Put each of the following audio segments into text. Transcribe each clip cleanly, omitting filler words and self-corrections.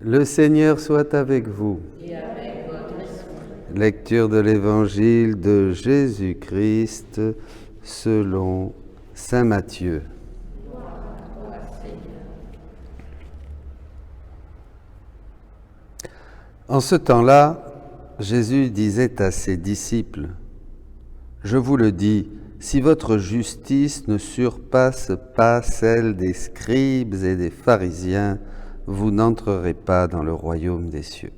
Le Seigneur soit avec vous. Et avec votre esprit. Lecture de l'Évangile de Jésus-Christ selon saint Matthieu. En ce temps-là, Jésus disait à ses disciples : « Je vous le dis, si votre justice ne surpasse pas celle des scribes et des pharisiens, vous n'entrerez pas dans le royaume des cieux.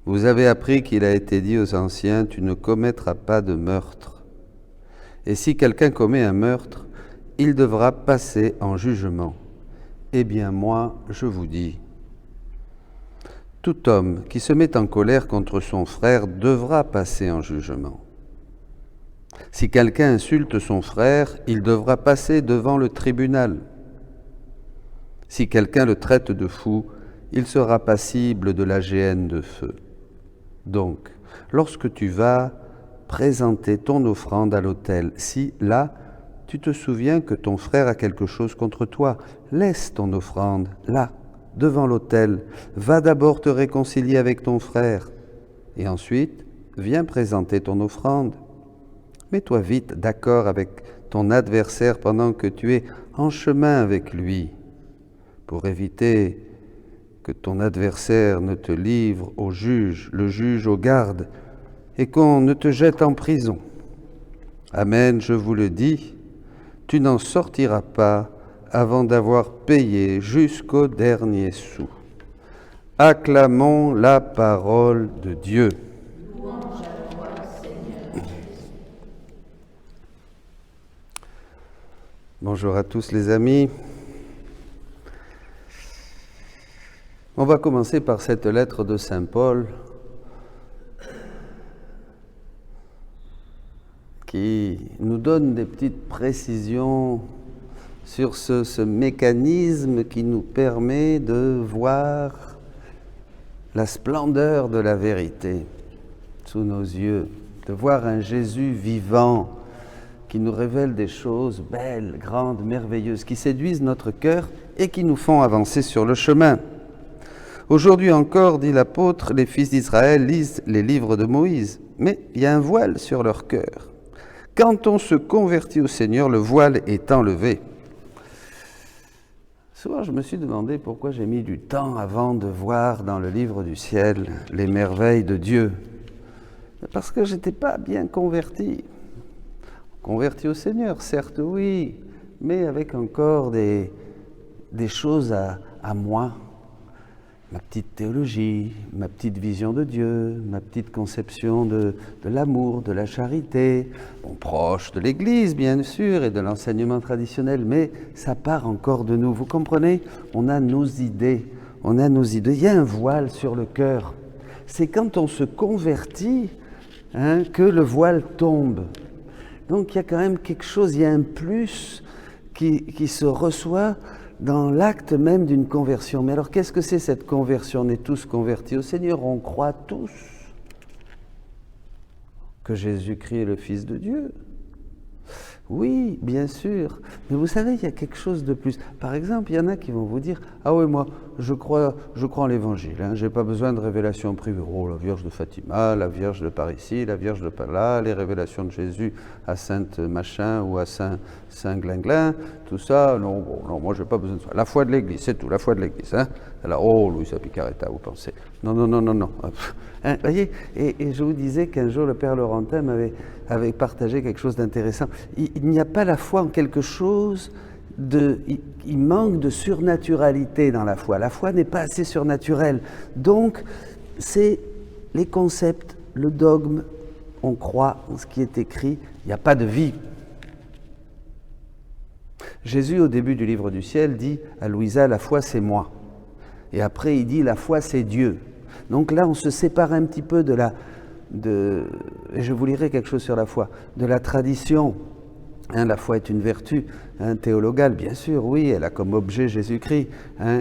Vous avez appris qu'il a été dit aux anciens : tu ne commettras pas de meurtre. Et si quelqu'un commet un meurtre, il devra passer en jugement. Eh bien moi, je vous dis, tout homme qui se met en colère contre son frère devra passer en jugement. Si quelqu'un insulte son frère, il devra passer devant le tribunal. Si quelqu'un le traite de fou, il sera passible de la géhenne de feu. Donc, lorsque tu vas présenter ton offrande à l'autel, si là, tu te souviens que ton frère a quelque chose contre toi, laisse ton offrande là, devant l'autel. Va d'abord te réconcilier avec ton frère, et ensuite, viens présenter ton offrande. Mets-toi vite d'accord avec ton adversaire pendant que tu es en chemin avec lui, pour éviter que ton adversaire ne te livre au juge, le juge au garde, et qu'on ne te jette en prison. Amen, je vous le dis, tu n'en sortiras pas avant d'avoir payé jusqu'au dernier sou. Acclamons la parole de Dieu. Louange à toi, Seigneur. Bonjour à tous les amis. On va commencer par cette lettre de saint Paul qui nous donne des petites précisions sur ce mécanisme qui nous permet de voir la splendeur de la vérité sous nos yeux, de voir un Jésus vivant qui nous révèle des choses belles, grandes, merveilleuses, qui séduisent notre cœur et qui nous font avancer sur le chemin. Aujourd'hui encore, dit l'apôtre, les fils d'Israël lisent les livres de Moïse, mais il y a un voile sur leur cœur. Quand on se convertit au Seigneur, le voile est enlevé. Souvent, je me suis demandé pourquoi j'ai mis du temps avant de voir dans le livre du ciel les merveilles de Dieu. Parce que je n'étais pas bien converti. Converti au Seigneur, certes oui, mais avec encore des choses à moi. Ma petite théologie, ma petite vision de Dieu, ma petite conception de l'amour, de la charité, proche de l'Église bien sûr et de l'enseignement traditionnel, mais ça part encore de nous. Vous comprenez ? On a nos idées, il y a un voile sur le cœur. C'est quand on se convertit que le voile tombe. Donc il y a quand même quelque chose, il y a un plus qui se reçoit dans l'acte même d'une conversion. Mais alors, qu'est-ce que c'est cette conversion ? On est tous convertis au Seigneur, on croit tous que Jésus-Christ est le Fils de Dieu. Oui, bien sûr, mais vous savez, il y a quelque chose de plus. Par exemple, il y en a qui vont vous dire « Ah oui, moi, je crois en l'Évangile, je n'ai pas besoin de révélations privées. Oh, la Vierge de Fatima, la Vierge de par ici, la Vierge de par là, les révélations de Jésus à Sainte Machin ou à Saint Glinglin, tout ça, non, moi, je n'ai pas besoin de ça. La foi de l'Église, c'est tout, la foi de l'Église. Alors, oh, Luisa Picaretta, vous pensez. Non. Voyez, et je vous disais qu'un jour, le Père Laurentin m'avait partagé quelque chose d'intéressant. Il n'y a pas la foi en quelque chose il manque de surnaturalité dans la foi. La foi n'est pas assez surnaturelle. Donc, c'est les concepts, le dogme, on croit en ce qui est écrit, il n'y a pas de vie. Jésus, au début du livre du ciel, dit à Louisa, la foi c'est moi. Et après, il dit, la foi c'est Dieu. Donc là, on se sépare un petit peu et je vous lirai quelque chose sur la foi, de la tradition. La foi est une vertu théologale, bien sûr, oui, elle a comme objet Jésus-Christ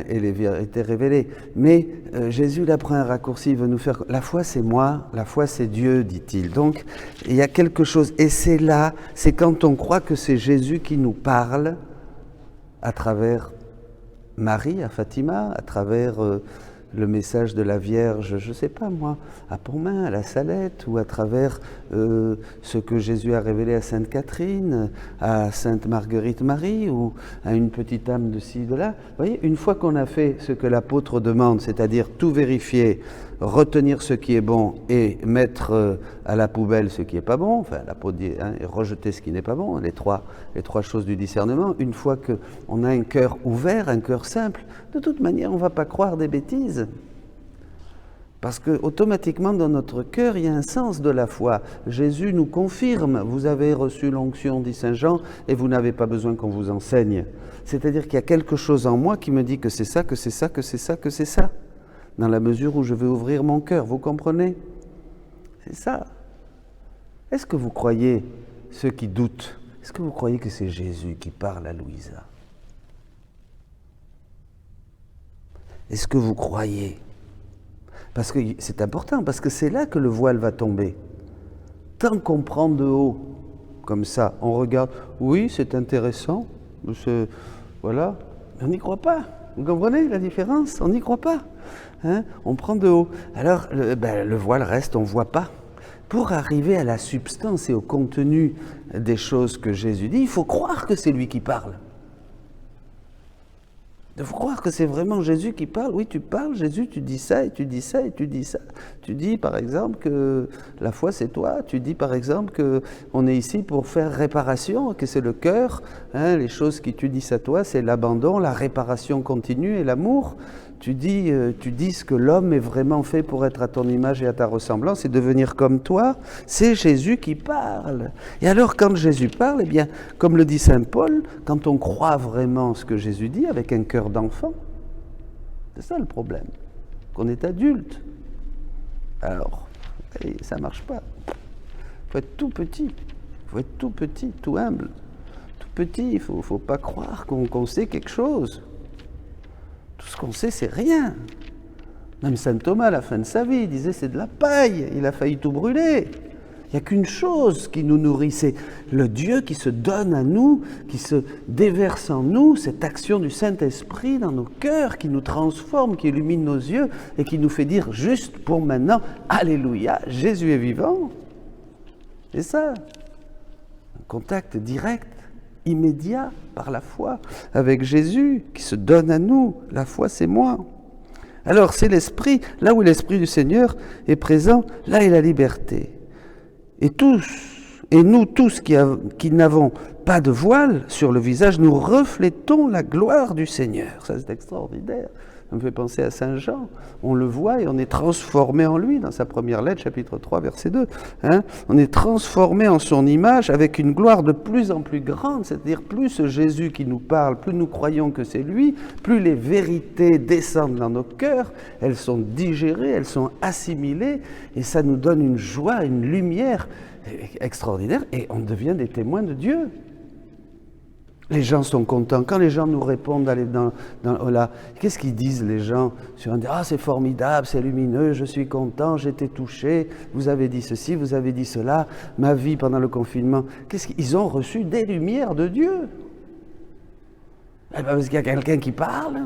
et les vérités révélées. Mais Jésus, là, prend un raccourci, il veut nous faire... La foi, c'est moi, la foi, c'est Dieu, dit-il. Donc, il y a quelque chose, et c'est là, c'est quand on croit que c'est Jésus qui nous parle à travers Marie à Fatima, à travers le message de la Vierge, je ne sais pas moi, à Pontmain, à la Salette, ou à travers ce que Jésus a révélé à Sainte Catherine, à Sainte Marguerite Marie, ou à une petite âme de ci, de là. Vous voyez, une fois qu'on a fait ce que l'apôtre demande, c'est-à-dire tout vérifier, retenir ce qui est bon et mettre à la poubelle ce qui n'est pas bon, enfin l'apôtre dit, et rejeter ce qui n'est pas bon, les trois choses du discernement, une fois qu'on a un cœur ouvert, un cœur simple, de toute manière on ne va pas croire des bêtises. Parce que automatiquement dans notre cœur, il y a un sens de la foi. Jésus nous confirme, vous avez reçu l'onction, dit Saint Jean, et vous n'avez pas besoin qu'on vous enseigne. C'est-à-dire qu'il y a quelque chose en moi qui me dit que c'est ça, que c'est ça, que c'est ça, que c'est ça. Dans la mesure où je vais ouvrir mon cœur, vous comprenez? C'est ça. Est-ce que vous croyez, ceux qui doutent, est-ce que vous croyez que c'est Jésus qui parle à Louisa? Est-ce que vous croyez? Parce que c'est important, parce que c'est là que le voile va tomber. Tant qu'on prend de haut, comme ça, on regarde, oui, c'est intéressant, voilà, mais on n'y croit pas. Vous comprenez la différence? On n'y croit pas. Hein? On prend de haut. Alors, le voile reste, on ne voit pas. Pour arriver à la substance et au contenu des choses que Jésus dit, il faut croire que c'est lui qui parle. Il faut croire que c'est vraiment Jésus qui parle. Oui, tu parles, Jésus, tu dis ça, et tu dis ça, et tu dis ça. Tu dis, par exemple, que la foi, c'est toi. Tu dis, par exemple, qu'on est ici pour faire réparation, que c'est le cœur. Hein, les choses qui t'unissent à toi, c'est l'abandon, la réparation continue et l'amour. Tu dis ce que l'homme est vraiment fait pour être à ton image et à ta ressemblance et devenir comme toi. C'est Jésus qui parle. Et alors, quand Jésus parle, eh bien, comme le dit saint Paul, quand on croit vraiment ce que Jésus dit avec un cœur d'enfant, c'est ça le problème, qu'on est adulte. Alors, ça ne marche pas. Il faut être tout petit, il faut être tout petit, tout humble. Tout petit, il ne faut pas croire qu'on sait quelque chose. Tout ce qu'on sait, c'est rien. Même saint Thomas, à la fin de sa vie, il disait c'est de la paille, il a failli tout brûler. Il n'y a qu'une chose qui nous nourrit, c'est le Dieu qui se donne à nous, qui se déverse en nous, cette action du Saint-Esprit dans nos cœurs, qui nous transforme, qui illumine nos yeux et qui nous fait dire juste pour maintenant, Alléluia, Jésus est vivant. C'est ça, un contact direct, immédiat, par la foi, avec Jésus qui se donne à nous. La foi, c'est moi. Alors, c'est l'Esprit, là où l'Esprit du Seigneur est présent, là est la liberté. Et nous tous qui n'avons pas de voile sur le visage, nous reflétons la gloire du Seigneur. Ça, c'est extraordinaire. Ça me fait penser à Saint Jean. On le voit et on est transformé en lui, dans sa première lettre, chapitre 3, verset 2. On est transformé en son image avec une gloire de plus en plus grande, c'est-à-dire plus ce Jésus qui nous parle, plus nous croyons que c'est lui, plus les vérités descendent dans nos cœurs, elles sont digérées, elles sont assimilées, et ça nous donne une joie, une lumière extraordinaire, et on devient des témoins de Dieu. Les gens sont contents. Quand les gens nous répondent là, qu'est-ce qu'ils disent les gens sur un « Ah, c'est formidable, c'est lumineux, je suis content, j'ai été touché, vous avez dit ceci, vous avez dit cela, ma vie pendant le confinement. » Ils ont reçu des lumières de Dieu. Eh bien, parce qu'il y a quelqu'un qui parle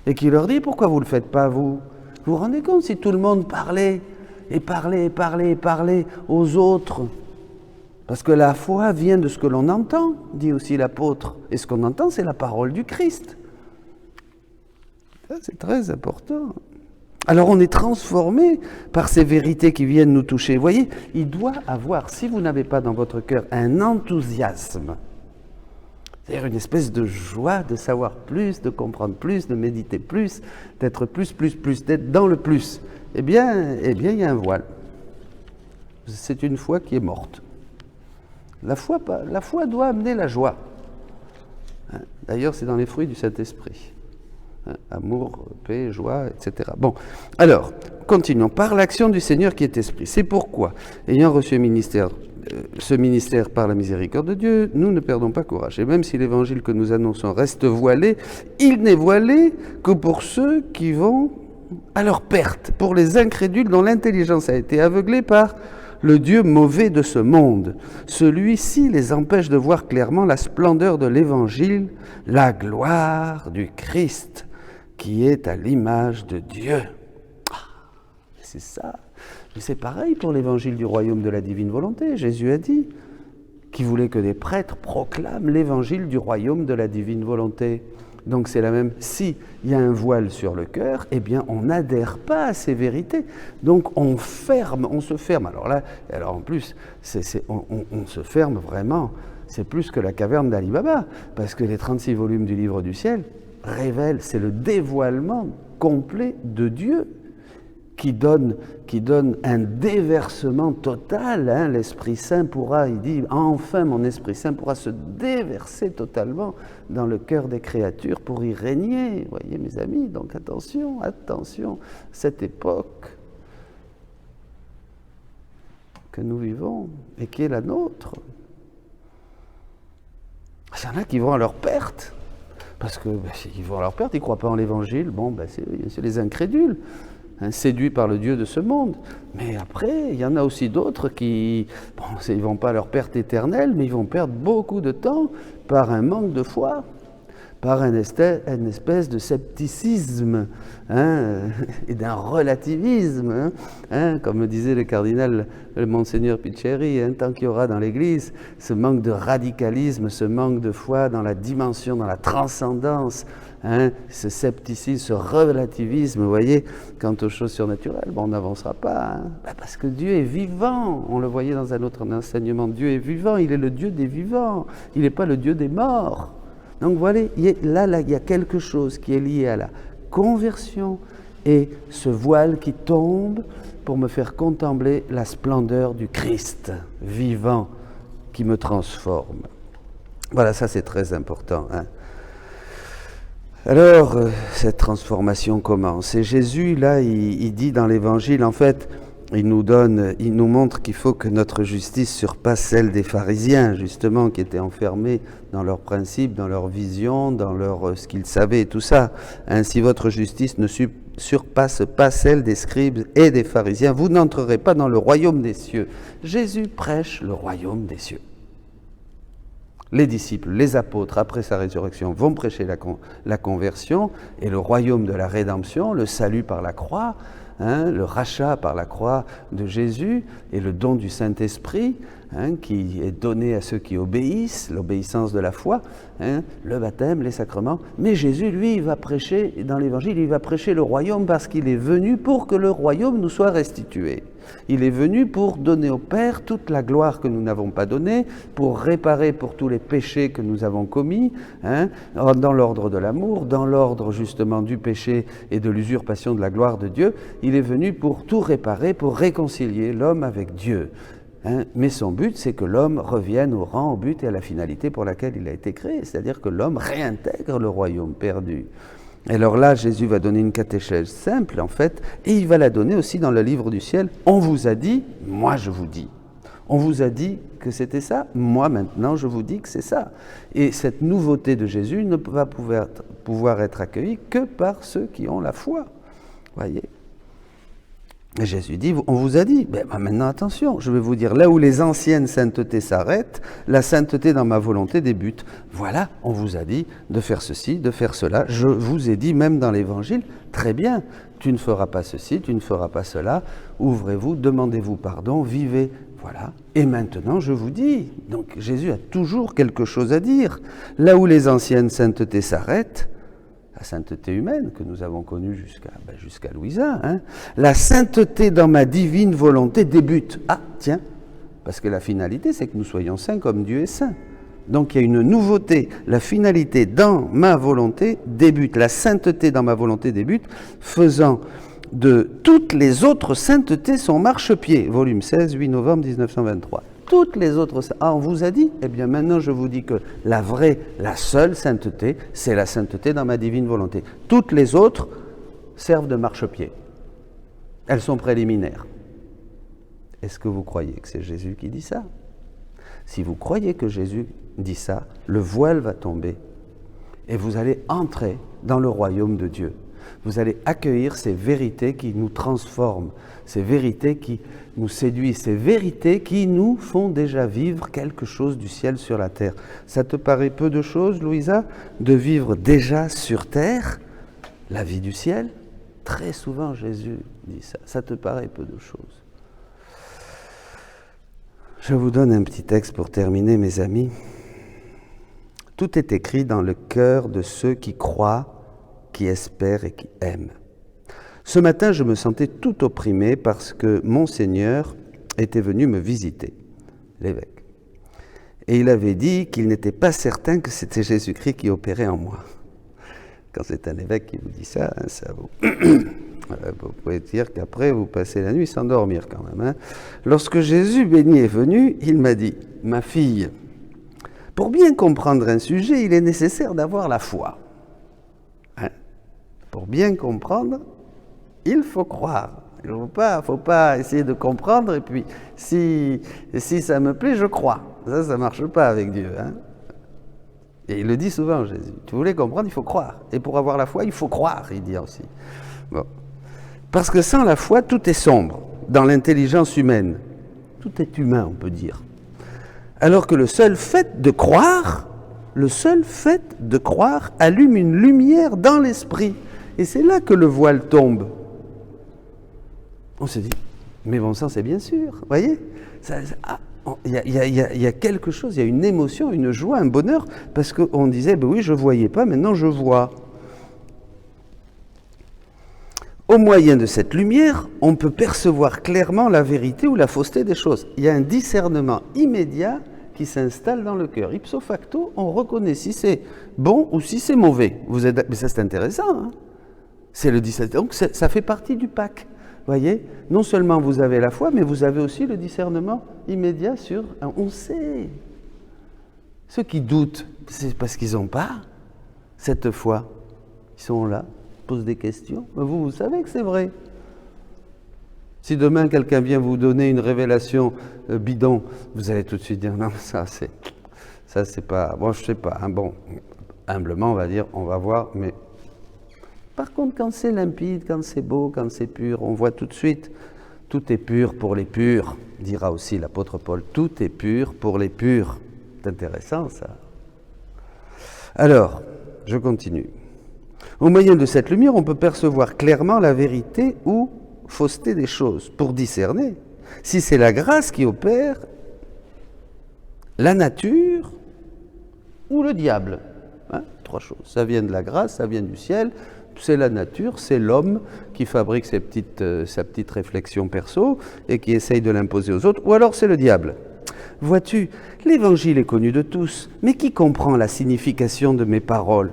et qui leur dit « Pourquoi vous ne le faites pas, vous ?» Vous vous rendez compte si tout le monde parlait et parlait aux autres? Parce que la foi vient de ce que l'on entend, dit aussi l'apôtre. Et ce qu'on entend, c'est la parole du Christ. Ça, c'est très important. Alors on est transformé par ces vérités qui viennent nous toucher. Vous voyez, il doit avoir, si vous n'avez pas dans votre cœur un enthousiasme, c'est-à-dire une espèce de joie de savoir plus, de comprendre plus, de méditer plus, d'être plus, d'être dans le plus, eh bien, il y a un voile. C'est une foi qui est morte. La foi doit amener la joie. D'ailleurs, c'est dans les fruits du Saint-Esprit. Amour, paix, joie, etc. Bon, alors, continuons. Par l'action du Seigneur qui est Esprit. C'est pourquoi, ayant reçu ce ministère par la miséricorde de Dieu, nous ne perdons pas courage. Et même si l'évangile que nous annonçons reste voilé, il n'est voilé que pour ceux qui vont à leur perte, pour les incrédules dont l'intelligence a été aveuglée par le Dieu mauvais de ce monde. Celui-ci les empêche de voir clairement la splendeur de l'Évangile, la gloire du Christ, qui est à l'image de Dieu. C'est ça. Mais c'est pareil pour l'Évangile du royaume de la divine volonté. Jésus a dit qu'il voulait que des prêtres proclament l'Évangile du royaume de la divine volonté. Donc c'est la même, si il y a un voile sur le cœur, eh bien on n'adhère pas à ces vérités. Donc on se ferme. Alors en plus, on se ferme vraiment, c'est plus que la caverne d'Ali Baba, parce que les 36 volumes du livre du ciel révèlent, c'est le dévoilement complet de Dieu qui donne un déversement total. Hein. L'Esprit Saint pourra, il dit, enfin mon Esprit Saint pourra se déverser totalement dans le cœur des créatures pour y régner. Vous voyez mes amis, donc attention, cette époque que nous vivons et qui est la nôtre. Il y en a qui vont à leur perte, parce que ils vont à leur perte, ils ne croient pas en l'Évangile, c'est les incrédules. Séduits par le Dieu de ce monde. Mais après, il y en a aussi d'autres qui, ils ne vont pas à leur perte éternelle, mais ils vont perdre beaucoup de temps par un manque de foi, par une espèce de scepticisme et d'un relativisme. Comme le disait le cardinal, le monseigneur Picheri, tant qu'il y aura dans l'Église ce manque de radicalisme, ce manque de foi dans la dimension, dans la transcendance, ce scepticisme, ce relativisme, vous voyez, quant aux choses surnaturelles, on n'avancera pas. Parce que Dieu est vivant. On le voyait dans un autre enseignement. Dieu est vivant, il est le Dieu des vivants. Il n'est pas le Dieu des morts. Donc voilà, il y a quelque chose qui est lié à la conversion et ce voile qui tombe pour me faire contempler la splendeur du Christ vivant qui me transforme. Voilà, ça c'est très important. Alors, cette transformation commence. Et Jésus, là, il dit dans l'Évangile, en fait, il nous montre qu'il faut que notre justice surpasse celle des pharisiens, justement, qui étaient enfermés dans leurs principes, dans leur vision, dans ce qu'ils savaient et tout ça. Ainsi, votre justice ne surpasse pas celle des scribes et des pharisiens. Vous n'entrerez pas dans le royaume des cieux. Jésus prêche le royaume des cieux. Les disciples, les apôtres, après sa résurrection, vont prêcher la conversion et le royaume de la rédemption, le salut par la croix, le rachat par la croix de Jésus et le don du Saint-Esprit qui est donné à ceux qui obéissent, l'obéissance de la foi, le baptême, les sacrements. Mais Jésus, lui, il va prêcher, dans l'Évangile, il va prêcher le royaume parce qu'il est venu pour que le royaume nous soit restitué. Il est venu pour donner au Père toute la gloire que nous n'avons pas donnée, pour réparer pour tous les péchés que nous avons commis, dans l'ordre de l'amour, dans l'ordre justement du péché et de l'usurpation de la gloire de Dieu. Il est venu pour tout réparer, pour réconcilier l'homme avec Dieu. Mais son but, c'est que l'homme revienne au rang, au but et à la finalité pour laquelle il a été créé, c'est-à-dire que l'homme réintègre le royaume perdu. Et alors là, Jésus va donner une catéchèse simple, en fait, et il va la donner aussi dans le livre du ciel. On vous a dit, moi je vous dis. On vous a dit que c'était ça, moi maintenant je vous dis que c'est ça. Et cette nouveauté de Jésus ne va pouvoir être accueillie que par ceux qui ont la foi. Voyez ? Et Jésus dit, on vous a dit, maintenant attention, je vais vous dire, là où les anciennes saintetés s'arrêtent, la sainteté dans ma volonté débute. Voilà, on vous a dit de faire ceci, de faire cela. Je vous ai dit, même dans l'Évangile, très bien, tu ne feras pas ceci, tu ne feras pas cela, ouvrez-vous, demandez-vous pardon, vivez, voilà. Et maintenant, je vous dis, donc Jésus a toujours quelque chose à dire. Là où les anciennes saintetés s'arrêtent, la sainteté humaine que nous avons connue jusqu'à Louisa, la sainteté dans ma divine volonté débute. Ah, tiens, parce que la finalité, c'est que nous soyons saints comme Dieu est saint. Donc il y a une nouveauté. La finalité dans ma volonté débute. La sainteté dans ma volonté débute, faisant de toutes les autres saintetés son marchepied. Volume 16, 8 novembre 1923. Toutes les autres... on vous a dit ? Eh bien maintenant je vous dis que la vraie, la seule sainteté, c'est la sainteté dans ma divine volonté. Toutes les autres servent de marchepied. Elles sont préliminaires. Est-ce que vous croyez que c'est Jésus qui dit ça ? Si vous croyez que Jésus dit ça, le voile va tomber et vous allez entrer dans le royaume de Dieu. Vous allez accueillir ces vérités qui nous transforment, ces vérités qui nous séduisent, ces vérités qui nous font déjà vivre quelque chose du ciel sur la terre. Ça te paraît peu de choses, Louisa, de vivre déjà sur terre la vie du ciel? Très souvent, Jésus dit ça. Ça te paraît peu de choses. Je vous donne un petit texte pour terminer, mes amis. Tout est écrit dans le cœur de ceux qui croient, qui espèrent et qui aiment. Ce matin, je me sentais tout opprimé parce que Monseigneur était venu me visiter, l'évêque. Et il avait dit qu'il n'était pas certain que c'était Jésus-Christ qui opérait en moi. Quand c'est un évêque qui vous dit ça, ça vous... vous pouvez dire qu'après, vous passez la nuit sans dormir quand même. Lorsque Jésus béni est venu, il m'a dit, « Ma fille, pour bien comprendre un sujet, il est nécessaire d'avoir la foi. Pour bien comprendre, il faut croire. Il ne faut pas essayer de comprendre et puis si ça me plaît, je crois. Ça ne marche pas avec Dieu. Et il le dit souvent, Jésus. Tu voulais comprendre, il faut croire. Et pour avoir la foi, il faut croire, il dit aussi. Bon. Parce que sans la foi, tout est sombre dans l'intelligence humaine. Tout est humain, on peut dire. Alors que le seul fait de croire allume une lumière dans l'esprit. Et c'est là que le voile tombe. On se dit, mais bon sang, c'est bien sûr, vous voyez, il y a quelque chose, il y a une émotion, une joie, un bonheur, parce qu'on disait, ben oui, je ne voyais pas, maintenant je vois. Au moyen de cette lumière, on peut percevoir clairement la vérité ou la fausseté des choses. Il y a un discernement immédiat qui s'installe dans le cœur. Ipso facto, on reconnaît si c'est bon ou si c'est mauvais. Mais ça, c'est intéressant. C'est le discernement. Donc, ça fait partie du Pâques. Voyez, non seulement vous avez la foi, mais vous avez aussi le discernement immédiat sur... On sait. Ceux qui doutent, c'est parce qu'ils n'ont pas cette foi. Ils sont là, posent des questions. Mais vous savez que c'est vrai. Si demain, quelqu'un vient vous donner une révélation bidon, vous allez tout de suite dire, non, ça c'est pas... Bon, je sais pas. Bon, humblement, on va dire, on va voir, mais... Par contre, quand c'est limpide, quand c'est beau, quand c'est pur, on voit tout de suite. Tout est pur pour les purs, dira aussi l'apôtre Paul. Tout est pur pour les purs. C'est intéressant, ça. Alors, je continue. Au moyen de cette lumière, on peut percevoir clairement la vérité ou fausseté des choses, pour discerner si c'est la grâce qui opère, la nature ou le diable. Trois choses. Ça vient de la grâce, ça vient du ciel. C'est la nature, c'est l'homme qui fabrique sa petite réflexion perso et qui essaye de l'imposer aux autres, ou alors c'est le diable. Vois-tu, l'évangile est connu de tous, mais qui comprend la signification de mes paroles?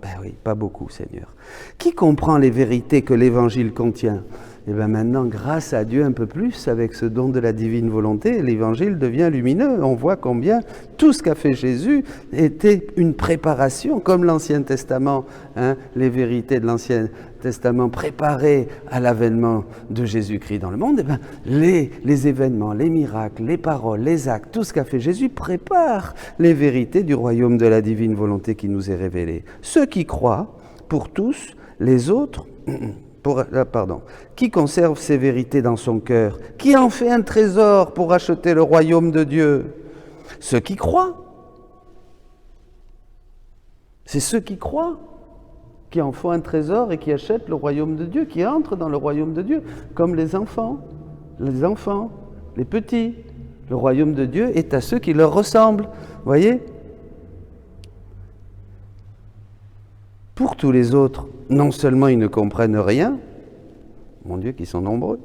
Ben oui, pas beaucoup, Seigneur. Qui comprend les vérités que l'évangile contient? Et bien maintenant, grâce à Dieu un peu plus, avec ce don de la divine volonté, l'évangile devient lumineux. On voit combien tout ce qu'a fait Jésus était une préparation, comme l'Ancien Testament, les vérités de l'Ancien Testament préparées à l'avènement de Jésus-Christ dans le monde. Et bien, les événements, les miracles, les paroles, les actes, tout ce qu'a fait Jésus prépare les vérités du royaume de la divine volonté qui nous est révélée. Ceux qui croient, pour tous, les autres... Qui conserve ces vérités dans son cœur? Qui en fait un trésor pour acheter le royaume de Dieu? Ceux qui croient. C'est ceux qui croient qui en font un trésor et qui achètent le royaume de Dieu, qui entrent dans le royaume de Dieu, comme les enfants, les petits. Le royaume de Dieu est à ceux qui leur ressemblent. Voyez? Pour tous les autres, non seulement ils ne comprennent rien, mon Dieu, qu'ils sont nombreux,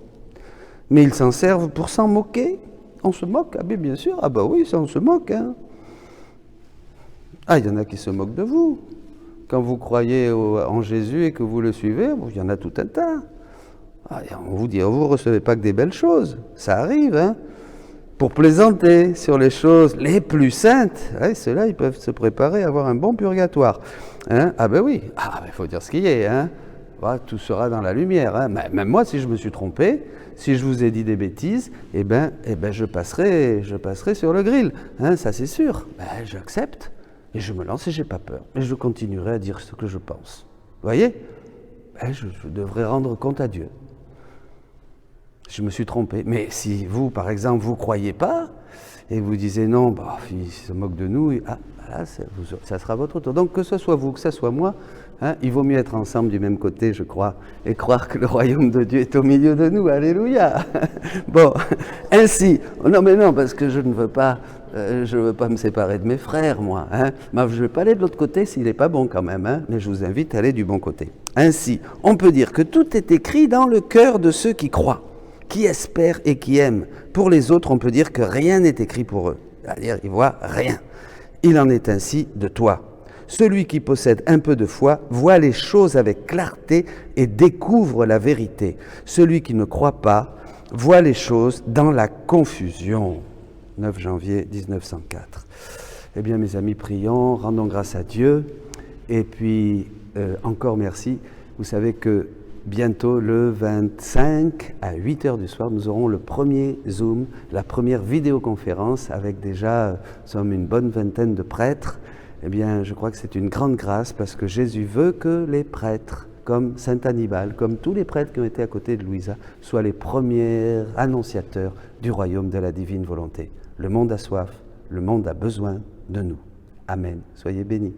mais ils s'en servent pour s'en moquer. On se moque? Ah bien sûr, ah bah oui, ça on se moque. Ah, il y en a qui se moquent de vous. Quand vous croyez en Jésus et que vous le suivez, il y en a tout un tas. Ah, on vous dit, vous ne recevez pas que des belles choses. Ça arrive, pour plaisanter sur les choses les plus saintes. Ceux-là, ils peuvent se préparer à avoir un bon purgatoire. Ah ben oui, il faut dire ce qu'il y est. Voilà, tout sera dans la lumière. Même moi, si je me suis trompé, si je vous ai dit des bêtises, eh ben, je passerai sur le grill. Ça, c'est sûr. J'accepte et je me lance et je n'ai pas peur. Et je continuerai à dire ce que je pense. Vous voyez? je devrais rendre compte à Dieu. Je me suis trompé. Mais si vous, par exemple, vous ne croyez pas, et vous disiez non, bah, il se moque de nous, voilà, ça sera votre tour. Donc que ce soit vous, que ce soit moi, il vaut mieux être ensemble du même côté, je crois, et croire que le royaume de Dieu est au milieu de nous. Alléluia. Bon, ainsi, non, parce que je ne veux pas me séparer de mes frères, moi. Mais je ne vais pas aller de l'autre côté s'il n'est pas bon quand même, mais je vous invite à aller du bon côté. Ainsi, on peut dire que tout est écrit dans le cœur de ceux qui croient, qui espèrent et qui aiment. Pour les autres, on peut dire que rien n'est écrit pour eux. C'est-à-dire, ils ne voient rien. Il en est ainsi de toi. Celui qui possède un peu de foi voit les choses avec clarté et découvre la vérité. Celui qui ne croit pas voit les choses dans la confusion. 9 janvier 1904. Eh bien, mes amis, prions, rendons grâce à Dieu. Et puis, encore merci. Vous savez que bientôt, le 25 à 8h du soir, nous aurons le premier Zoom, la première vidéoconférence avec déjà, nous sommes une bonne vingtaine de prêtres. Eh bien, je crois que c'est une grande grâce parce que Jésus veut que les prêtres, comme Saint Hannibal, comme tous les prêtres qui ont été à côté de Louisa, soient les premiers annonciateurs du royaume de la divine volonté. Le monde a soif, le monde a besoin de nous. Amen. Soyez bénis.